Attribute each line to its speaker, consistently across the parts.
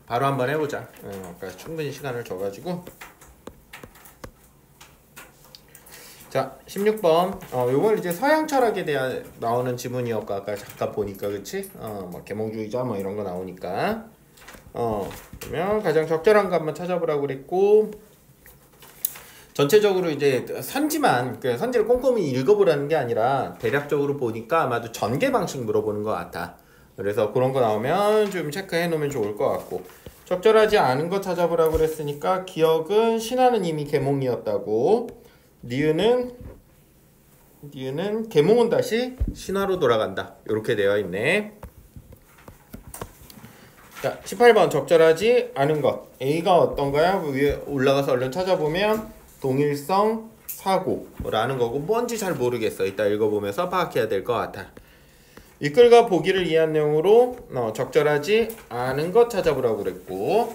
Speaker 1: 바로 한번 해보자. 아까 충분히 시간을 줘가지고. 자, 16번. 요건 이제 서양 철학에 대한 나오는 지문이었고, 아까 잠깐 보니까, 그치? 뭐, 계몽주의자 뭐 이런 거 나오니까. 그러면 가장 적절한 거 한번 찾아보라고 그랬고, 전체적으로 이제 선지만, 그 선지를 꼼꼼히 읽어보라는 게 아니라, 대략적으로 보니까 아마도 전개 방식 물어보는 것 같아. 그래서 그런 거 나오면 좀 체크해 놓으면 좋을 것 같고, 적절하지 않은 거 찾아보라고 그랬으니까 기억은 신화는 이미 계몽이었다고, 니은은 계몽은 다시 신화로 돌아간다 이렇게 되어 있네. 자, 18번 적절하지 않은 것. A가 어떤 거야? 위에 올라가서 얼른 찾아보면 동일성 사고라는 거고, 뭔지 잘 모르겠어. 이따 읽어보면서 파악해야 될 것 같아. 이 글과 보기를 이해한 내용으로 적절하지 않은 것 찾아보라고 그랬고,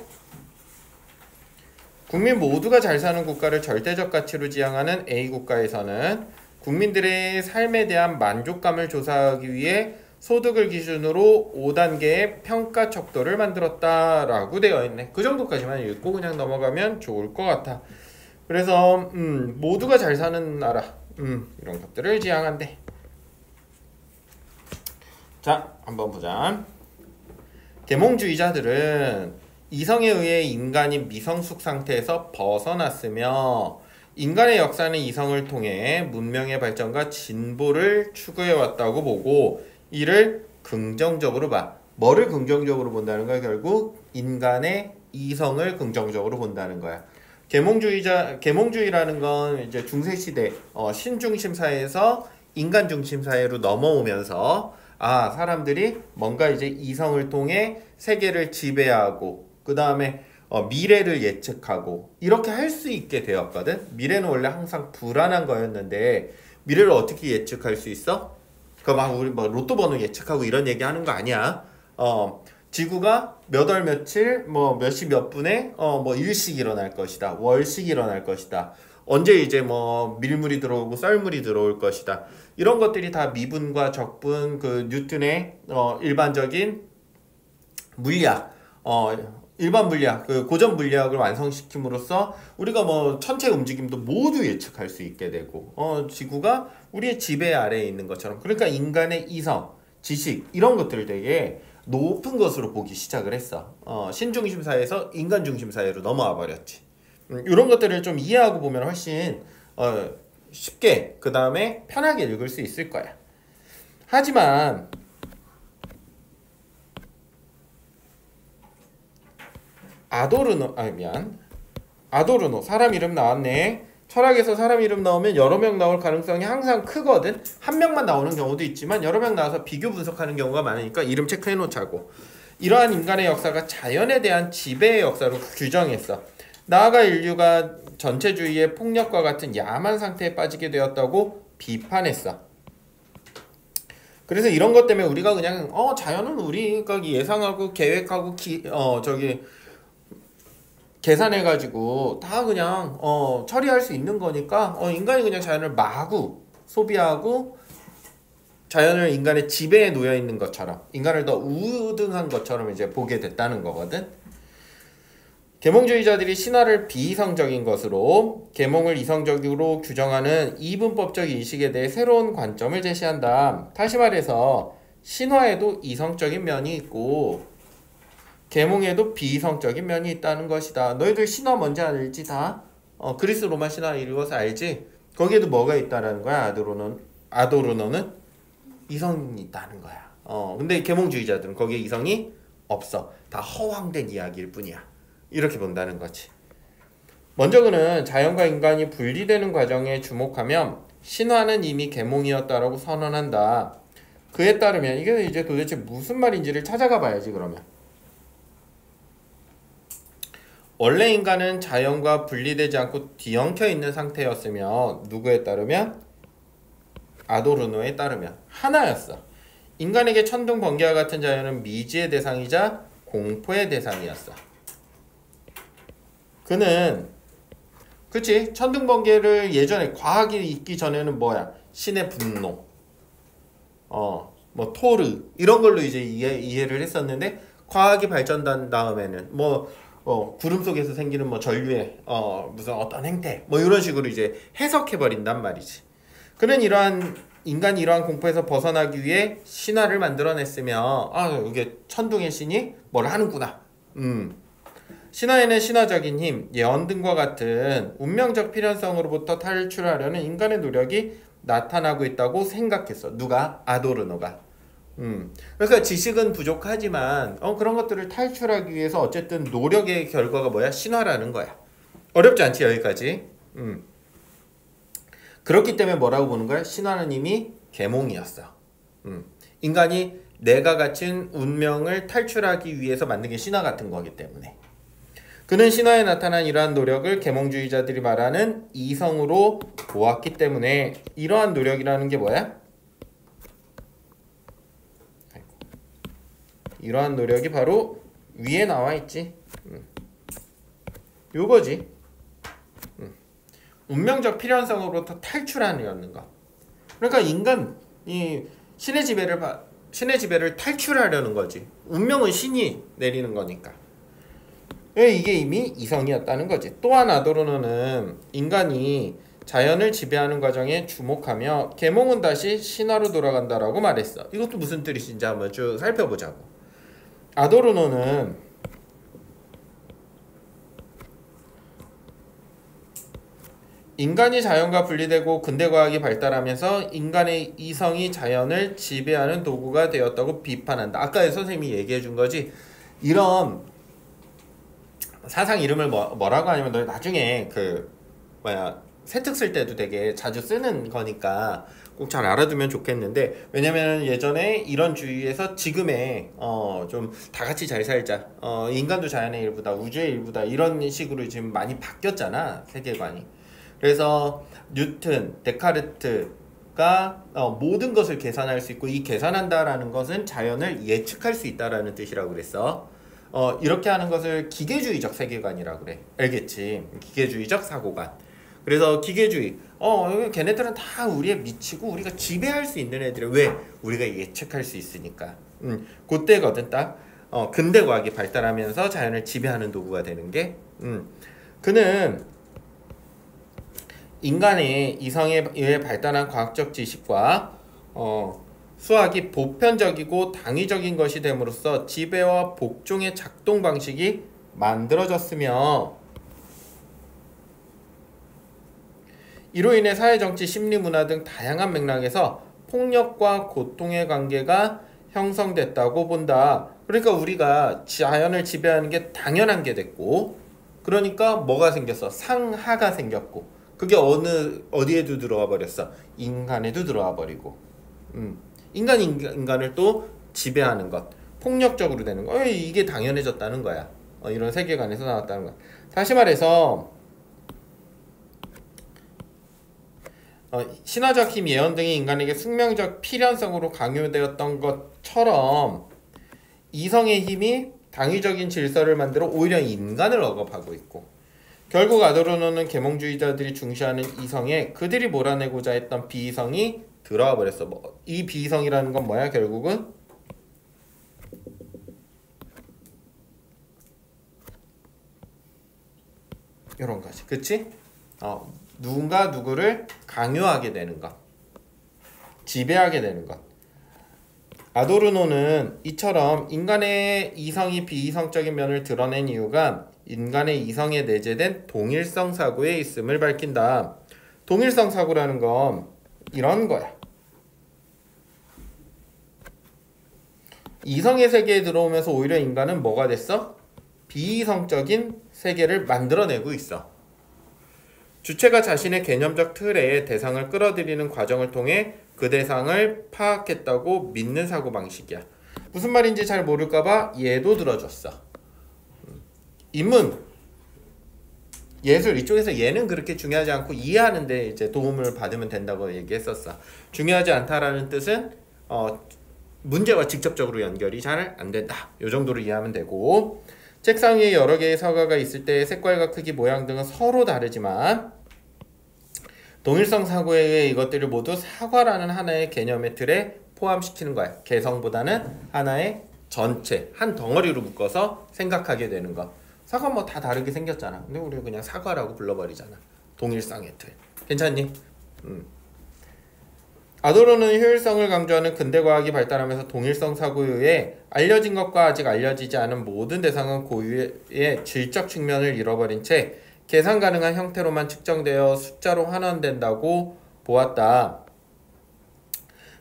Speaker 1: 국민 모두가 잘 사는 국가를 절대적 가치로 지향하는 A 국가에서는 국민들의 삶에 대한 만족감을 조사하기 위해 소득을 기준으로 5단계의 평가 척도를 만들었다라고 되어 있네. 그 정도까지만 읽고 그냥 넘어가면 좋을 것 같아. 그래서 모두가 잘 사는 나라 이런 것들을 지향한대. 자, 한번 보자. 계몽주의자들은 이성에 의해 인간이 미성숙 상태에서 벗어났으며 인간의 역사는 이성을 통해 문명의 발전과 진보를 추구해왔다고 보고 이를 긍정적으로 봐. 뭐를 긍정적으로 본다는 거야? 결국 인간의 이성을 긍정적으로 본다는 거야. 계몽주의라는 건 이제 중세시대 신중심 사회에서 인간 중심 사회로 넘어오면서 사람들이 뭔가 이제 이성을 통해 세계를 지배하고 그 다음에 미래를 예측하고 이렇게 할 수 있게 되었거든. 미래는 원래 항상 불안한 거였는데 미래를 어떻게 예측할 수 있어? 막 우리 뭐 로또 번호 예측하고 이런 얘기 하는 거 아니야. 지구가 몇 월 며칠 뭐 몇 시 몇 분에 뭐 일씩 일어날 것이다. 월씩 일어날 것이다. 언제 이제 뭐 밀물이 들어오고 썰물이 들어올 것이다. 이런 것들이 다 미분과 적분, 그 뉴턴의 일반적인 물리학, 일반 물리학, 그 고전 물리학을 완성시킴으로써 우리가 뭐 천체 움직임도 모두 예측할 수 있게 되고, 지구가 우리의 지배 아래에 있는 것처럼, 그러니까 인간의 이성, 지식 이런 것들을 되게 높은 것으로 보기 시작을 했어. 신중심 사회에서 인간 중심 사회로 넘어와 버렸지. 이런 것들을 좀 이해하고 보면 훨씬 쉽게 그 다음에 편하게 읽을 수 있을 거야. 하지만 아도르노 사람 이름 나왔네. 철학에서 사람 이름 나오면 여러 명 나올 가능성이 항상 크거든. 한 명만 나오는 경우도 있지만 여러 명 나와서 비교 분석하는 경우가 많으니까 이름 체크해 놓자고. 이러한 인간의 역사가 자연에 대한 지배의 역사로 규정했어. 나아가 인류가 전체주의의 폭력과 같은 야만 상태에 빠지게 되었다고 비판했어. 그래서 이런 것 때문에 우리가 그냥 자연은 우리가 예상하고 계획하고 계산해가지고 다 그냥 처리할 수 있는 거니까 인간이 그냥 자연을 마구 소비하고 자연을 인간의 지배에 놓여 있는 것처럼 인간을 더 우등한 것처럼 이제 보게 됐다는 거거든. 계몽주의자들이 신화를 비이성적인 것으로 계몽을 이성적으로 규정하는 이분법적 인식에 대해 새로운 관점을 제시한다. 다시 말해서 신화에도 이성적인 면이 있고 계몽에도 비이성적인 면이 있다는 것이다. 너희들 신화 뭔지 알지 다? 그리스 로마 신화 읽어서 알지? 거기에도 뭐가 있다라는 거야. 아도르노는 이성이 있다는 거야. 근데 계몽주의자들은 거기에 이성이 없어. 다 허황된 이야기일 뿐이야. 이렇게 본다는 거지. 먼저 그는 자연과 인간이 분리되는 과정에 주목하면 신화는 이미 계몽이었다라고 선언한다. 그에 따르면 이게 이제 도대체 무슨 말인지를 찾아가 봐야지. 그러면 원래 인간은 자연과 분리되지 않고 뒤엉켜 있는 상태였으며 누구에 따르면 아도르노에 따르면 하나였어. 인간에게 천둥 번개와 같은 자연은 미지의 대상이자 공포의 대상이었어. 그는 그치? 천둥 번개를 예전에 과학이 있기 전에는 뭐야? 신의 분노, 뭐 토르 이런 걸로 이제 이해를 했었는데 과학이 발전한 다음에는 뭐 구름 속에서 생기는 뭐 전류의 무슨 어떤 행태 뭐 이런 식으로 이제 해석해 버린단 말이지. 그는 인간이 이러한 공포에서 벗어나기 위해 신화를 만들어냈으며 이게 천둥의 신이 뭘 하는구나. 신화에는 신화적인 힘, 예언 등과 같은 운명적 필연성으로부터 탈출하려는 인간의 노력이 나타나고 있다고 생각했어. 누가? 아도르노가. 그러니까 지식은 부족하지만 그런 것들을 탈출하기 위해서 어쨌든 노력의 결과가 뭐야? 신화라는 거야. 어렵지 않지 여기까지. 그렇기 때문에 뭐라고 보는 거야? 신화는 이미 계몽이었어. 인간이 내가 갖춘 운명을 탈출하기 위해서 만든 게 신화 같은 거기 때문에. 그는 신화에 나타난 이러한 노력을 계몽주의자들이 말하는 이성으로 보았기 때문에 이러한 노력이라는 게 뭐야? 이러한 노력이 바로 위에 나와 있지. 요거지. 운명적 필연성으로부터 탈출하려는 거. 그러니까 인간이 신의 지배를 탈출하려는 거지. 운명은 신이 내리는 거니까. 이게 이미 이성이었다는 거지. 또한 아도르노는 인간이 자연을 지배하는 과정에 주목하며 계몽은 다시 신화로 돌아간다라고 말했어. 이것도 무슨 뜻인지 한번 쭉 살펴보자고. 아도르노는 인간이 자연과 분리되고 근대과학이 발달하면서 인간의 이성이 자연을 지배하는 도구가 되었다고 비판한다. 아까 선생님이 얘기해 준 거지. 이런 사상 이름을 뭐라고 하냐면 너 나중에 세특 쓸 때도 되게 자주 쓰는 거니까 꼭 잘 알아두면 좋겠는데, 왜냐면 예전에 이런 주의에서 지금의 좀 다 같이 잘 살자, 인간도 자연의 일부다, 우주의 일부다, 이런 식으로 지금 많이 바뀌었잖아, 세계관이. 그래서 뉴턴, 데카르트가 모든 것을 계산할 수 있고, 이 계산한다라는 것은 자연을 예측할 수 있다라는 뜻이라고 그랬어. 이렇게 하는 것을 기계주의적 세계관이라고 그래. 알겠지? 기계주의적 사고관. 그래서 기계주의. 걔네들은 다 우리에 미치고 우리가 지배할 수 있는 애들이. 왜? 우리가 예측할 수 있으니까. 그때거든 딱. 근대 과학이 발달하면서 자연을 지배하는 도구가 되는 게. 그는 인간의 이성에 의해 발달한 과학적 지식과 수학이 보편적이고 당위적인 것이 됨으로써 지배와 복종의 작동 방식이 만들어졌으며, 이로 인해 사회, 정치, 심리, 문화 등 다양한 맥락에서 폭력과 고통의 관계가 형성됐다고 본다. 그러니까 우리가 자연을 지배하는 게 당연한 게 됐고, 그러니까 뭐가 생겼어? 상하가 생겼고, 그게 어디에도 들어와 버렸어? 인간에도 들어와 버리고. 인간을 또 지배하는 것, 폭력적으로 되는 거, 이게 당연해졌다는 거야. 이런 세계관에서 나왔다는 거야. 다시 말해서 신화적 힘, 예언 등이 인간에게 숙명적 필연성으로 강요되었던 것처럼 이성의 힘이 당위적인 질서를 만들어 오히려 인간을 억압하고 있고, 결국 아도르노는 계몽주의자들이 중시하는 이성에 그들이 몰아내고자 했던 비이성이 들어와 버렸어. 이 비이성이라는 건 뭐야? 결국은 이런 거지. 그치? 누군가 누구를 강요하게 되는 것, 지배하게 되는 것. 아도르노는 이처럼 인간의 이성이 비이성적인 면을 드러낸 이유가 인간의 이성에 내재된 동일성 사고에 있음을 밝힌다. 동일성 사고라는 건 이런 거야. 이성의 세계에 들어오면서 오히려 인간은 뭐가 됐어? 비이성적인 세계를 만들어내고 있어. 주체가 자신의 개념적 틀에 대상을 끌어들이는 과정을 통해 그 대상을 파악했다고 믿는 사고방식이야. 무슨 말인지 잘 모를까봐 예도 들어줬어. 인문, 예술, 이쪽에서 예는 그렇게 중요하지 않고 이해하는데 이제 도움을 받으면 된다고 얘기했었어. 중요하지 않다라는 뜻은 문제와 직접적으로 연결이 잘 안 된다. 이 정도로 이해하면 되고, 책상 위에 여러 개의 사과가 있을 때 색깔과 크기, 모양 등은 서로 다르지만 동일성 사고에 의해 이것들을 모두 사과라는 하나의 개념의 틀에 포함시키는 거야. 개성보다는 하나의 전체 한 덩어리로 묶어서 생각하게 되는 거. 사과 뭐 다 다르게 생겼잖아. 근데 우리 그냥 사과라고 불러버리잖아. 동일성의 틀. 괜찮니? 아도르노는 효율성을 강조하는 근대과학이 발달하면서 동일성 사고에 의해 알려진 것과 아직 알려지지 않은 모든 대상은 고유의 질적 측면을 잃어버린 채 계산 가능한 형태로만 측정되어 숫자로 환원된다고 보았다.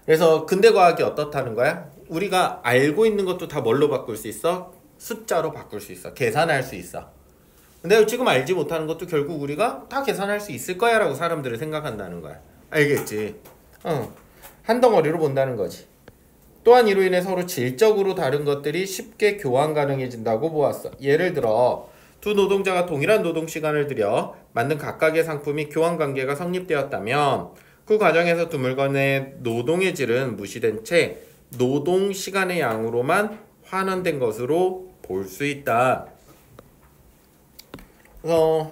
Speaker 1: 그래서 근대과학이 어떻다는 거야? 우리가 알고 있는 것도 다 뭘로 바꿀 수 있어? 숫자로 바꿀 수 있어. 계산할 수 있어. 근데 지금 알지 못하는 것도 결국 우리가 다 계산할 수 있을 거야 라고 사람들은 생각한다는 거야. 알겠지? 한 덩어리로 본다는 거지. 또한 이로 인해 서로 질적으로 다른 것들이 쉽게 교환 가능해진다고 보았어. 예를 들어 두 노동자가 동일한 노동 시간을 들여 만든 각각의 상품이 교환 관계가 성립되었다면 그 과정에서 두 물건의 노동의 질은 무시된 채 노동 시간의 양으로만 환원된 것으로 볼 수 있다. 그래서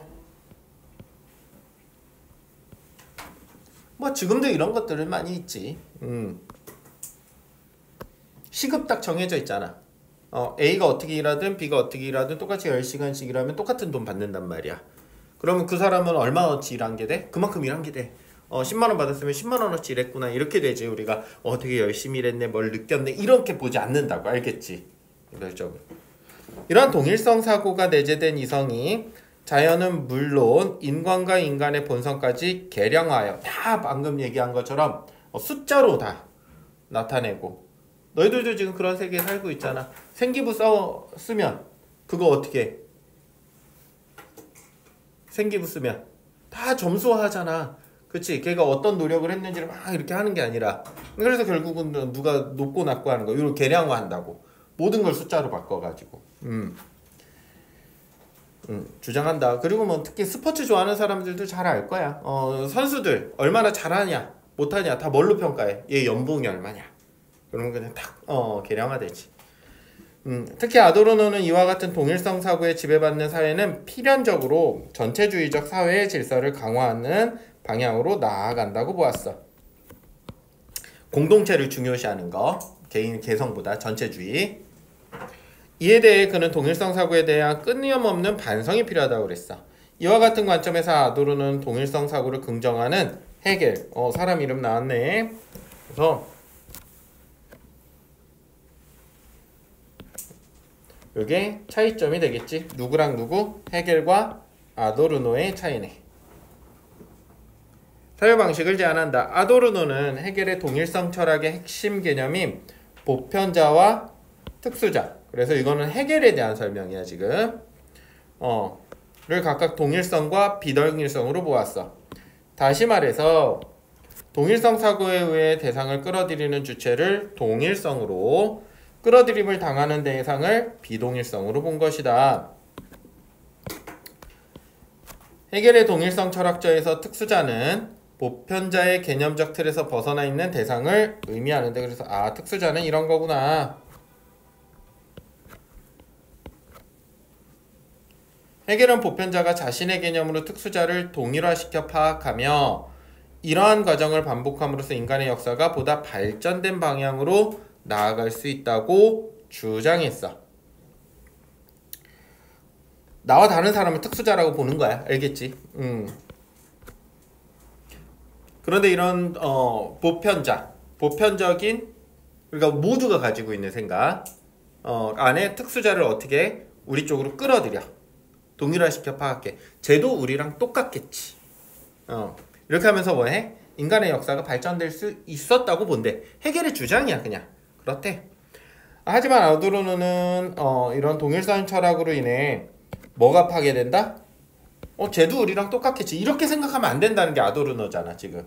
Speaker 1: 뭐 지금도 이런 것들은 많이 있지. 시급 딱 정해져 있잖아. A가 어떻게 일하든 B가 어떻게 일하든 똑같이 10시간씩 일하면 똑같은 돈 받는단 말이야. 그러면 그 사람은 얼마어치 일한 게 돼? 그만큼 일한 게 돼. 10만원 받았으면 10만원어치 일했구나 이렇게 되지. 우리가 되게 열심히 일했네, 뭘 느꼈네 이렇게 보지 않는다고. 알겠지? 결정은. 이러한 동일성 사고가 내재된 이성이 자연은 물론 인간과 인간의 본성까지 계량하여 다 방금 얘기한 것처럼 숫자로 다 나타내고, 너희들도 지금 그런 세계에 살고 있잖아. 생기부 쓰면 그거 어떻게 해? 생기부 쓰면 다 점수화하잖아. 그치? 걔가 어떤 노력을 했는지를 막 이렇게 하는 게 아니라, 그래서 결국은 누가 높고 낮고 하는 거 이걸 계량화한다고. 모든 걸 숫자로 바꿔가지고 주장한다. 그리고 뭐 특히 스포츠 좋아하는 사람들도 잘 알 거야. 선수들 얼마나 잘하냐 못하냐 다 뭘로 평가해? 얘 연봉이 얼마냐? 그러면 그냥 딱 계량화되지. 특히 아도르노는 이와 같은 동일성 사고에 지배받는 사회는 필연적으로 전체주의적 사회의 질서를 강화하는 방향으로 나아간다고 보았어. 공동체를 중요시하는 거, 개인 개성보다 전체주의. 이에 대해 그는 동일성 사고에 대한 끊임없는 반성이 필요하다고 그랬어. 이와 같은 관점에서 아도르노는 동일성 사고를 긍정하는 헤겔, 사람 이름 나왔네. 그래서 이게 차이점이 되겠지. 누구랑 누구? 헤겔과 아도르노의 차이네. 사유 방식을 제안한다. 아도르노는 헤겔의 동일성 철학의 핵심 개념인 보편자와 특수자. 그래서 이거는 헤겔에 대한 설명이야 지금. 를 각각 동일성과 비동일성으로 보았어. 다시 말해서 동일성 사고에 의해 대상을 끌어들이는 주체를 동일성으로, 끌어들임을 당하는 대상을 비동일성으로 본 것이다. 헤겔의 동일성 철학자에서 특수자는 보편자의 개념적 틀에서 벗어나 있는 대상을 의미하는데, 그래서 특수자는 이런 거구나. 헤겔은 보편자가 자신의 개념으로 특수자를 동일화시켜 파악하며 이러한 과정을 반복함으로써 인간의 역사가 보다 발전된 방향으로 나아갈 수 있다고 주장했어. 나와 다른 사람을 특수자라고 보는 거야. 알겠지? 그런데 이런 보편적인, 그러니까 모두가 가지고 있는 생각 안에 특수자를 어떻게 우리 쪽으로 끌어들여 동일화시켜 파악해. 쟤도 우리랑 똑같겠지. 이렇게 하면서 뭐해? 인간의 역사가 발전될 수 있었다고 본대. 헤겔의 주장이야 그냥. 그렇대. 하지만 아도르노는 이런 동일성 철학으로 인해 뭐가 파괴된다? 쟤도 우리랑 똑같겠지. 이렇게 생각하면 안 된다는 게 아도르노잖아 지금.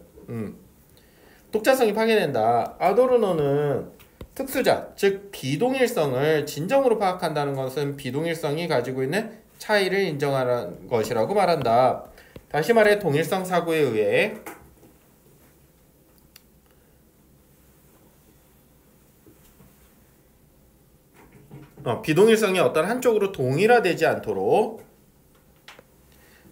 Speaker 1: 독자성이 파괴된다. 아도르노는 특수자, 즉 비동일성을 진정으로 파악한다는 것은 비동일성이 가지고 있는 차이를 인정하는 것이라고 말한다. 다시 말해 동일성 사고에 의해 비동일성이 어떤 한쪽으로 동일화되지 않도록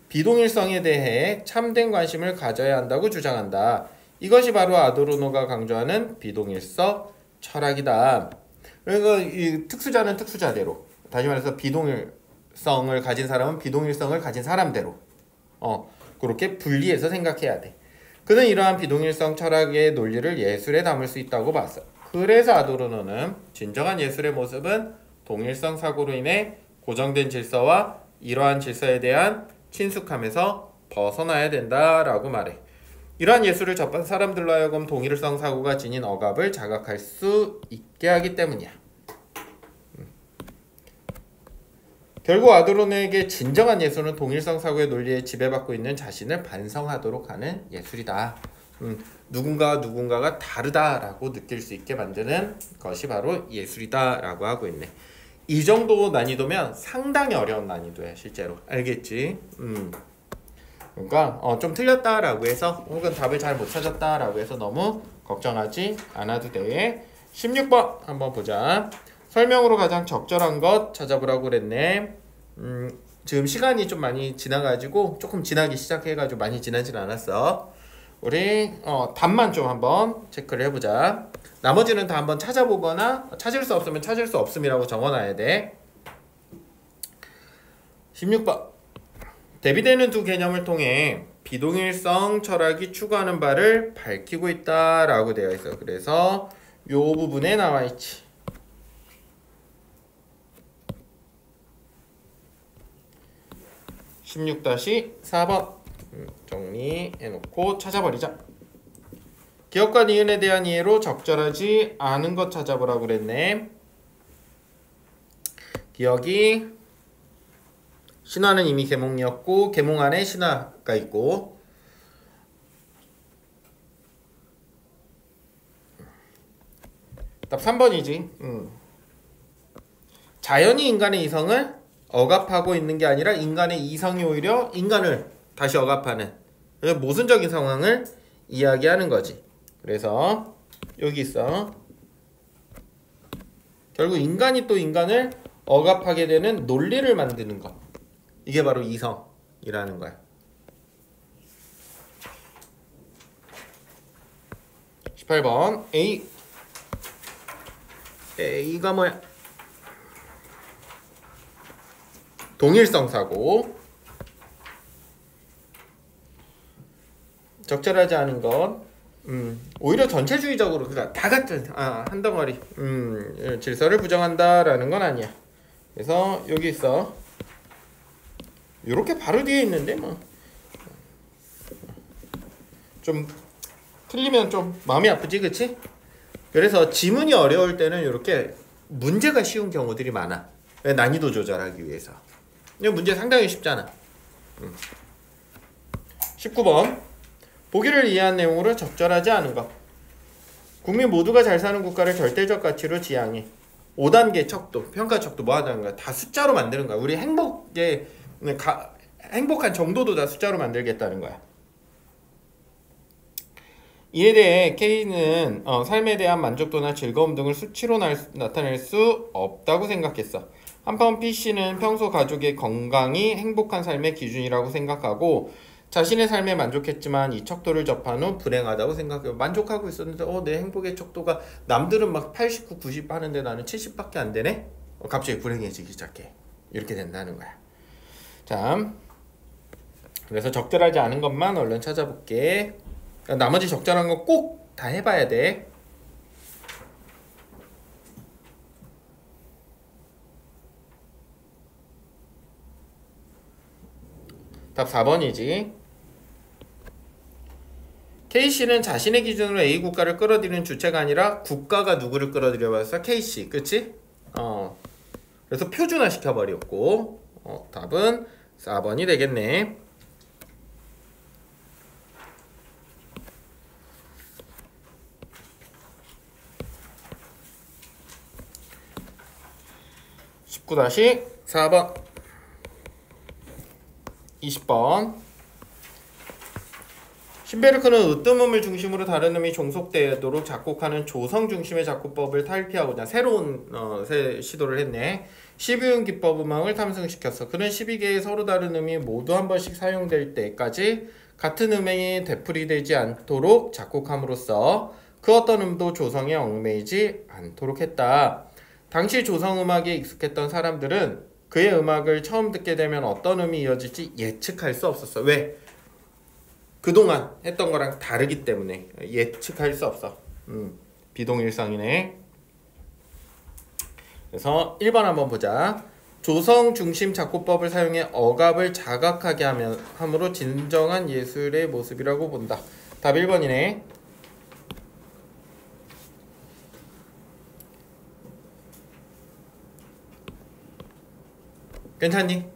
Speaker 1: 비동일성에 대해 참된 관심을 가져야 한다고 주장한다. 이것이 바로 아도르노가 강조하는 비동일성 철학이다. 그러니까 이 특수자는 특수자대로, 다시 말해서 비동일성을 가진 사람은 비동일성을 가진 사람대로 그렇게 분리해서 생각해야 돼. 그는 이러한 비동일성 철학의 논리를 예술에 담을 수 있다고 봤어. 그래서 아도르노는 진정한 예술의 모습은 동일성 사고로 인해 고정된 질서와 이러한 질서에 대한 친숙함에서 벗어나야 된다라고 말해. 이러한 예술을 접한 사람들로 하여금 동일성 사고가 지닌 억압을 자각할 수 있게 하기 때문이야. 결국 아도르노에게 진정한 예술은 동일성 사고의 논리에 지배받고 있는 자신을 반성하도록 하는 예술이다. 누군가가 다르다라고 느낄 수 있게 만드는 것이 바로 예술이다라고 하고 있네. 이 정도 난이도면 상당히 어려운 난이도야 실제로. 알겠지? 그러니까 좀 틀렸다라고 해서 혹은 답을 잘 못 찾았다라고 해서 너무 걱정하지 않아도 돼. 16번 한번 보자. 설명으로 가장 적절한 것 찾아보라고 그랬네. 지금 시간이 좀 많이 지나가지고 조금 지나기 시작해가지고 많이 지나진 않았어. 우리 답만 좀 한번 체크를 해보자. 나머지는 다 한번 찾아보거나 찾을 수 없으면 찾을 수 없음이라고 적어놔야 돼. 16번 대비되는 두 개념을 통해 비동일성 철학이 추구하는 바를 밝히고 있다라고 되어 있어. 그래서 요 부분에 나와 있지. 16-4번 정리해놓고 찾아버리자. 기억과 니은에 대한 이해로 적절하지 않은 것 찾아보라고 그랬네. 기억이 신화는 이미 계몽이었고 계몽 안에 신화가 있고 답 3번이지. 자연이 인간의 이성을 억압하고 있는 게 아니라 인간의 이성이 오히려 인간을 다시 억압하는 모순적인 상황을 이야기하는 거지. 그래서 여기 있어. 결국 인간이 또 인간을 억압하게 되는 논리를 만드는 것. 이게 바로 이성이라는 거야. 18번 A. A가 뭐야? 동일성 사고. 적절하지 않은 것. 오히려 전체주의적으로 그러니까 다 같은 한 덩어리 질서를 부정한다라는 건 아니야. 그래서 여기 있어. 이렇게 바로 뒤에 있는데 뭐 좀 틀리면 좀 마음이 아프지, 그치? 그래서 지문이 어려울 때는 이렇게 문제가 쉬운 경우들이 많아. 난이도 조절하기 위해서. 이 문제 상당히 쉽잖아. 19번 보기를 이해한 내용으로 적절하지 않은 것. 국민 모두가 잘 사는 국가를 절대적 가치로 지향해. 5단계 척도, 평가 척도 뭐 하자는 거야? 다 숫자로 만드는 거야. 우리 행복한 정도도 다 숫자로 만들겠다는 거야. 이에 대해 K는 삶에 대한 만족도나 즐거움 등을 수치로 나타낼 수 없다고 생각했어. 한편 PC는 평소 가족의 건강이 행복한 삶의 기준이라고 생각하고 자신의 삶에 만족했지만 이 척도를 접한 후 불행하다고 생각해요. 만족하고 있었는데 내 행복의 척도가 남들은 막 89, 90 하는데 나는 70밖에 안 되네? 갑자기 불행해지기 시작해. 이렇게 된다는 거야. 자, 그래서 적절하지 않은 것만 얼른 찾아볼게. 나머지 적절한 거 꼭 다 해봐야 돼. 답 4번이지. K씨는 자신의 기준으로 A국가를 끌어들이는 주체가 아니라 국가가 누구를 끌어들여봤어? K씨, 그치? 그래서 표준화 시켜버렸고 답은 4번이 되겠네. 19-4번 20번 신베르크는 으뜸음을 중심으로 다른 음이 종속되도록 작곡하는 조성 중심의 작곡법을 탈피하고자 새로운 시도를 했네. 12음 기법 음악을 탐승시켰어. 그는 12개의 서로 다른 음이 모두 한 번씩 사용될 때까지 같은 음행이 되풀이되지 않도록 작곡함으로써 그 어떤 음도 조성에 얽매이지 않도록 했다. 당시 조성음악에 익숙했던 사람들은 그의 음악을 처음 듣게 되면 어떤 음이 이어질지 예측할 수 없었어. 왜? 그동안 했던 거랑 다르기 때문에 예측할 수 없어. 비동일성이네. 그래서 1번 한번 보자. 조성 중심 작곡법을 사용해 억압을 자각하게 함으로 진정한 예술의 모습이라고 본다. 답 1번이네. 괜찮니?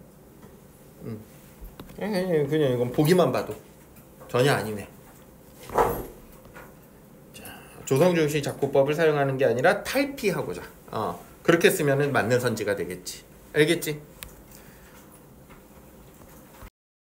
Speaker 1: 그냥 이건 보기만 봐도 전혀 아니네. 자, 조성 중심 작곡법을 사용하는 게 아니라 탈피하고자. 그렇게 쓰면은 맞는 선지가 되겠지. 알겠지?